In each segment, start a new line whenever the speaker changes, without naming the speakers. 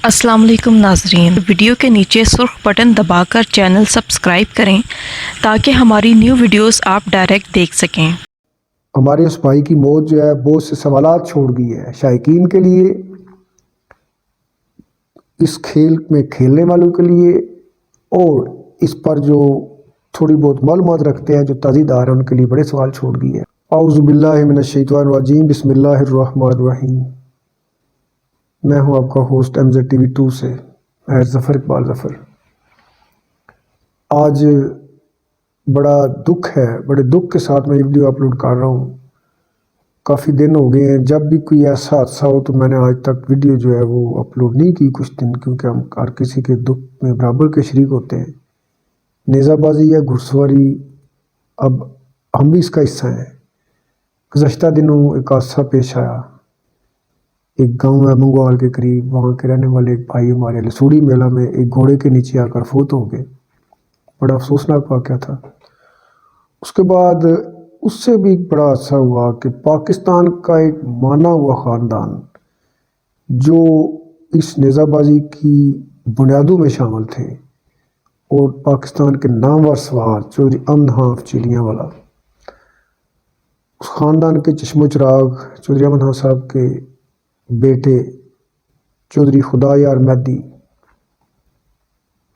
अस्सलाम वालेकुम नाजरीन, वीडियो के नीचे सुर्ख बटन दबाकर चैनल सब्सक्राइब करें ताकि हमारी न्यू वीडियोस आप डायरेक्ट देख सकें।
हमारे उस भाई की मौत जो है बहुत से सवालात छोड़ गई है शायकीन के लिए, इस खेल में खेलने वालों के लिए, और इस पर जो थोड़ी बहुत मालूमात रखते हैं जो ताज़ीदार हैं उनके लिए बड़े सवाल छोड़ गई है। औज़ु बिल्लाहि मिनश शैतानिर रजीम, बिस्मिल्लाहिर रहमानिर रहीम। मैं हूं आपका होस्ट MZTV2 से, मैं ज़फ़र इकबाल ज़फ़र। आज बड़ा दुख है, बड़े दुख के साथ मैं ये वीडियो अपलोड कर रहा हूँ। काफ़ी दिन हो गए हैं, जब भी कोई ऐसा हादसा हो तो मैंने आज तक वीडियो जो है वो अपलोड नहीं की कुछ दिन, क्योंकि हम हर किसी के दुख में बराबर के शरीक होते हैं। नेज़ाबाजी या घुड़सवारी, अब हम भी इसका हिस्सा हैं। गुज़श्ता दिनों एक हादसा पेश आया, एक गांव है मंगवाल के करीब, वहाँ के रहने वाले एक भाई हमारे लसूड़ी मेला में एक घोड़े के नीचे आकर फौत हो गए। बड़ा अफसोसनाक वाक़या था। उसके बाद उससे भी एक बड़ा हादसा हुआ कि पाकिस्तान का एक माना हुआ ख़ानदान जो इस नेज़ाबाजी की बुनियादों में शामिल थे और पाकिस्तान के नामवर सवार चौधरी अमन हाफ चिलियांवाला, उस ख़ानदान के चश्मो चिराग चौधरी अमन हाफ साहब के बेटे चौधरी खुदायार मेहदी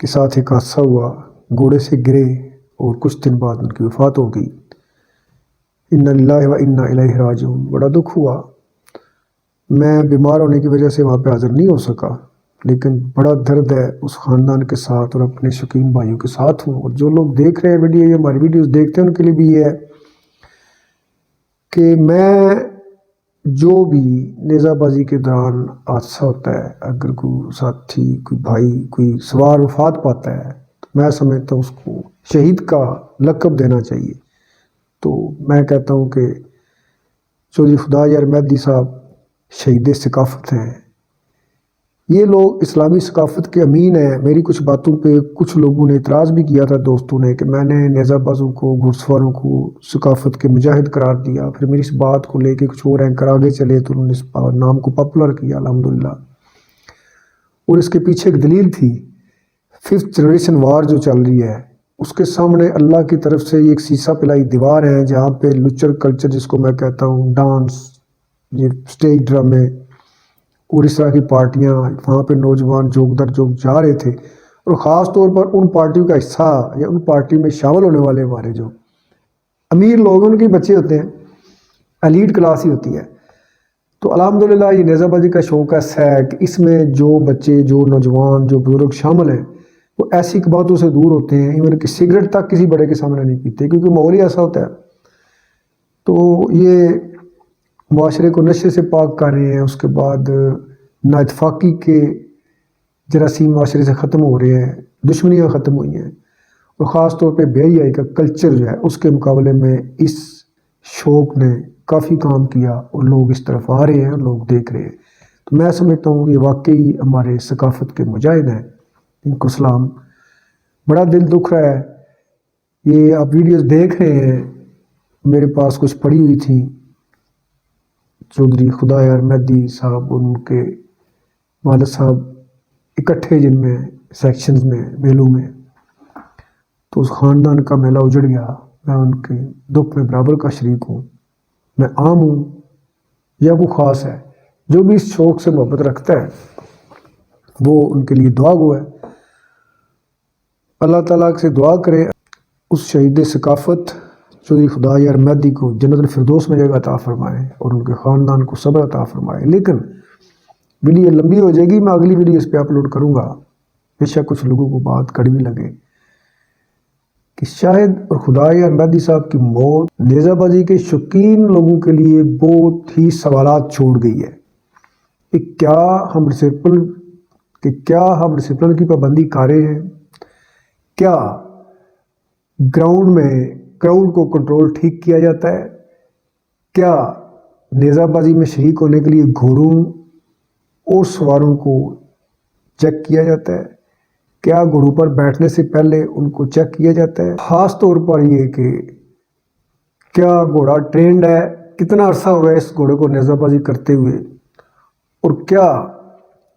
के साथ एक हादसा हुआ। घोड़े से गिरे और कुछ दिन बाद उनकी वफ़ात हो गई। इन्ना लिल्लाहि व इन्ना इलैहि राजिऊन। बड़ा दुख हुआ। मैं बीमार होने की वजह से वहाँ पे हाज़िर नहीं हो सका, लेकिन बड़ा दर्द है उस ख़ानदान के साथ और अपने शौकीन भाइयों के साथ हूँ। और जो लोग देख रहे हैं वीडियो, ये हमारी वीडियोस देखते हैं, उनके लिए भी ये है कि मैं जो भी नेज़ाबाजी के दौरान हादसा होता है, अगर कोई साथी, कोई भाई, कोई सवार वफ़ात पाता है, तो मैं समझता हूँ उसको शहीद का लक़ब देना चाहिए। तो मैं कहता हूँ कि चौधरी खुदायार मेहदी साहब शहीद सकाफ़त हैं। ये लोग इस्लामी सकाफ़त के अमीन हैं। मेरी कुछ बातों पे कुछ लोगों ने इतराज़ भी किया था, दोस्तों ने, कि मैंने नेज़ाबाजों को, घुड़सवारों को सकाफ़त के मुजाहिद करार दिया। फिर मेरी इस बात को लेके कुछ और एंकर आगे चले तो उन्होंने इस नाम को पॉपुलर किया, अल्हम्दुलिल्लाह। और इसके पीछे एक दलील थी, 5th जनरेशन वार जो चल रही है, उसके सामने अल्लाह की तरफ से एक सीसा पिलाई दीवार है जहाँ पे लुचर कल्चर, जिसको मैं कहता हूँ, डांस, ये स्टेज ड्रामे और इस तरह की पार्टियाँ, वहाँ पे नौजवान जोक दर जोक जा रहे थे। और ख़ास तौर पर उन पार्टियों का हिस्सा या उन पार्टी में शामिल होने वाले हमारे जो अमीर लोग, उनके बच्चे होते हैं, एलीट क्लास ही होती है। तो अल्हम्दुलिल्लाह ये नेज़ाबाजी का शौक़ ऐसा है कि इसमें जो बच्चे, जो नौजवान, जो बुजुर्ग शामिल हैं, वो ऐसी बातों से दूर होते हैं। इवन कि सिगरेट तक किसी बड़े के सामने नहीं पीते, क्योंकि माहौल ही ऐसा होता है। तो ये मुआशरे को नशे से पाक कर रहे हैं। उसके बाद नाइतफाकी के जरासीम मुआशरे से ख़त्म हो रहे हैं, दुश्मनियाँ ख़त्म हुई हैं। और ख़ास तौर पे बेहयाई का कल्चर जो है, उसके मुकाबले में इस शौक़ ने काफ़ी काम किया और लोग इस तरफ आ रहे हैं और लोग देख रहे हैं। तो मैं समझता हूँ ये वाकई हमारे सकाफ़त के मुजाहिद हैं, इनको सलाम। बड़ा दिल दुख रहा है। ये आप वीडियोस देख रहे हैं, मेरे पास कुछ पड़ी हुई थी चौधरी खुदायार मेहदी साहब और उनके वालिद साहब इकट्ठे जिनमें सेक्शंस में मेलों में, तो उस ख़ानदान का मेला उजड़ गया। मैं उनके दुख में बराबर का शरीक हूँ। मैं आम हूँ या वो ख़ास है, जो भी इस शौक़ से मोहब्बत रखता है वो उनके लिए दुआ गो है। अल्लाह ताला से दुआ करे उस शहीद सकाफ़त चौधरी खुदायार मेहदी को जन्नतुल फिरदौस में जगह अता फरमाए और उनके ख़ानदान को सब्र अता फरमाए। लेकिन वीडियो लंबी हो जाएगी, मैं अगली वीडियो इस पर अपलोड करूँगा। बेशक कुछ लोगों को बात कड़वी लगे कि शायद और खुदायार मेहदी साहब की मौत नेज़ाबाजी के शौकीन लोगों के लिए बहुत ही सवालात छोड़ गई है कि क्या हम डिसिप्लिन की पाबंदी कर रहे हैं? क्या ग्राउंड में क्राउड को कंट्रोल ठीक किया जाता है? क्या नेज़ाबाजी में शरीक होने के लिए घोड़ों और सवारों को चेक किया जाता है? क्या घोड़ों पर बैठने से पहले उनको चेक किया जाता है? ख़ास तौर पर ये कि क्या घोड़ा ट्रेंड है, कितना अरसा हो गया इस घोड़े को नेज़ाबाजी करते हुए, और क्या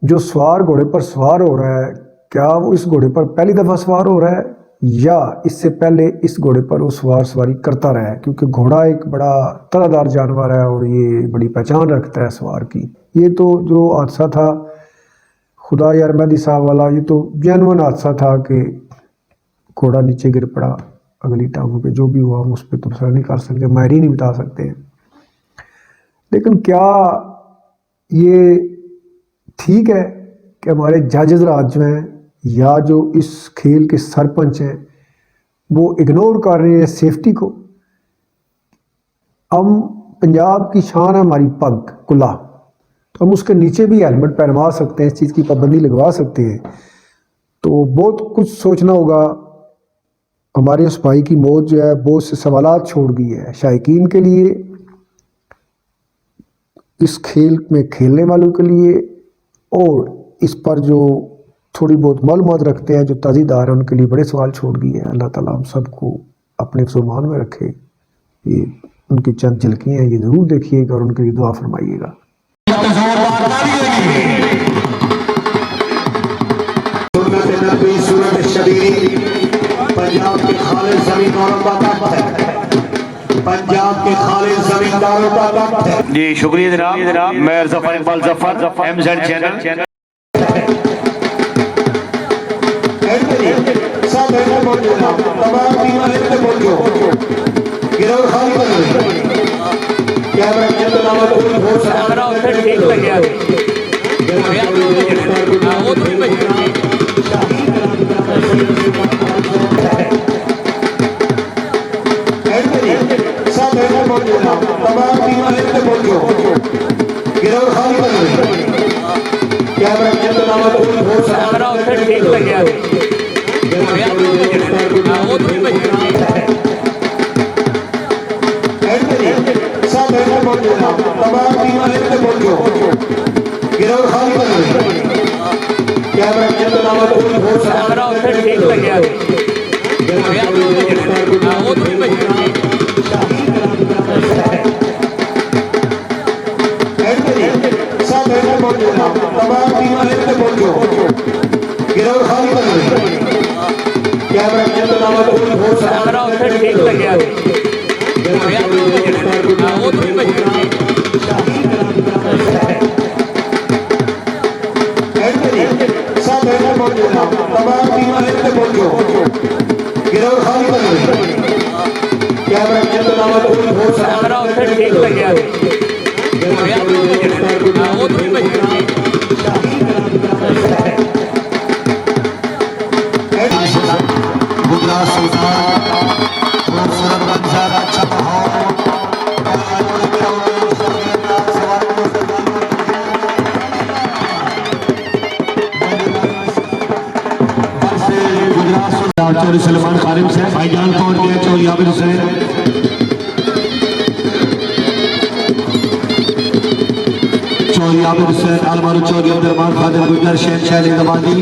جو سوار گھوڑے پر سوار ہو رہا ہے کیا وہ اس گھوڑے پر پہلی دفعہ سوار ہو رہا ہے یا اس سے پہلے اس گھوڑے پر وہ سواری کرتا رہا ہے، کیونکہ گھوڑا ایک بڑا طرح جانور ہے اور یہ بڑی پہچان رکھتا ہے سوار کی۔ یہ تو جو حادثہ تھا خدا یار مہدی صاحب والا، یہ تو جینون حادثہ تھا کہ گھوڑا نیچے گر پڑا اگلی ٹانگوں پہ، جو بھی ہوا ہم اس پہ تبصرہ نہیں کر سکتے، ماہر ہی نہیں بتا سکتے ہیں۔ لیکن کیا یہ ٹھیک ہے کہ ہمارے ججز رات جو ہیں یا جو اس کھیل کے سرپنچ ہیں وہ اگنور کر رہے ہیں سیفٹی کو؟ ہم پنجاب کی شان ہے ہماری پگ کلا، تو ہم اس کے نیچے بھی ہیلمٹ پہنوا سکتے ہیں، اس چیز کی پابندی لگوا سکتے ہیں۔ تو بہت کچھ سوچنا ہوگا۔ ہمارے اس بھائی کی موت جو ہے بہت سے سوالات چھوڑ گئی ہے شائقین کے لیے، اس کھیل میں کھیلنے والوں کے لیے، اور اس پر جو تھوڑی بہت معلومات رکھتے ہیں جو تازی دار ہیں ان کے لیے بڑے سوال چھوڑ گئی ہے۔ اللہ تعالیٰ ہم سب کو اپنے فرمان میں رکھے۔ یہ ان کی چند جھلکیاں ہیں، یہ ضرور دیکھیے گا اور ان کے لیے دعا فرمائیے گا۔
پنجاب کے خالص زمینداروں کا وقت ہے، پنجاب کے خالص زمینداروں کا وقت ہے۔
جی شکریہ جناب، میر ظفر اقبال ظفر، ایم زیڈ چینل۔
سب ایسے موجود ہیں، تمام ٹیمیں ایسے موجود ہیں، گروہ خالی کر رہے ہیں۔ کیا میں جنت نامت کوئی ہو سکتا سب ایسے موجود ہیں، تمام ٹیمیں ایسے موجود ہیں، گروہ خالی کر رہے ہیں۔ کیا میں جنت نامت کوئی ہو سکتا سب ایسے موجود ہیں، تمام ٹیمیں ایسے موجود ہیں، گروہ خالی کر رہے ہیں۔ کیا میں جنت نامت کوئی ہو سکتا سب ایسے موجود ہیں، تمام ٹیمیں ایسے موجود ہیں، گروہ خالی کر رہے ہیں۔ کیا میں جنت نامت کوئی ہو سکتا سب ایسے موجود ہیں، تمام ٹیمیں ایسے موجود ہیں، گروہ خالی کر رہے ہیں۔ کیا میں جنت نامت کوئی ہو سکتا گجرات سلطان خوبصورت منظر، اچھا ماحول، چوری سلمان قارم سے بھائی جان پہنچ گئے، چوری عابد حسین، چوری عابد حسین، المارو چوری عبدالرحمان خادم گجر، شہنشاہ اندمادی،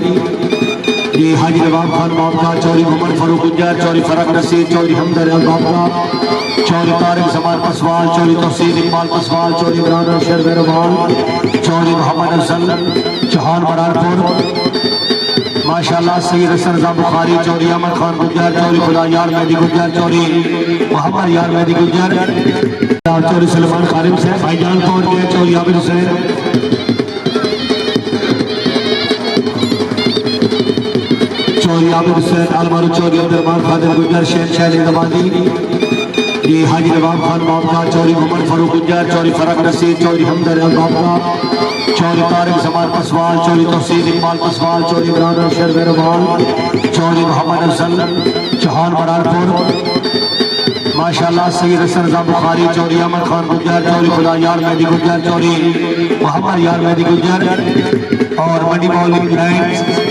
یہ حاجی نواب خان بابکا، چوری محمد فاروق گجر، چوری فرق رسید، چوری حمدر بابکا، چوری طارق زمان پسوال، چوری توسید اقبال پسوال، چوری عمران ارشد بیروال، چوری محمد افضل چوہان برانپور، ماشاءاللہ سید حسن رضا بخاری، چوری احمد خان گجر، چوری خدا یار مہدی گجر، چوری محمد یار مہدی گجر، چوری سلمان قارم سے بھائی جان پہنچ گئے، چوری عابد حسین، چوری عابد حسین، المارو چوری عبدالرحمان خادم گجر، شہنشاہ اندمادی، یہ حاجی نواب خان بابکا، چوری محمد فاروق گجر، چوری فرق رسید، چوری حمدر بابکا، چوری طارق زمان پسوال، چوری توسید اقبال پسوال، چوری عمران ارشد بیروال، چوری محمد افضل چوہان برانپور، ماشاءاللہ سید حسن رضا بخاری، چوری احمد خان گجر، چوری خدا یار مہدی گجر، چوری محمد یار مہدی گجر، اور منڈی مولوی برائن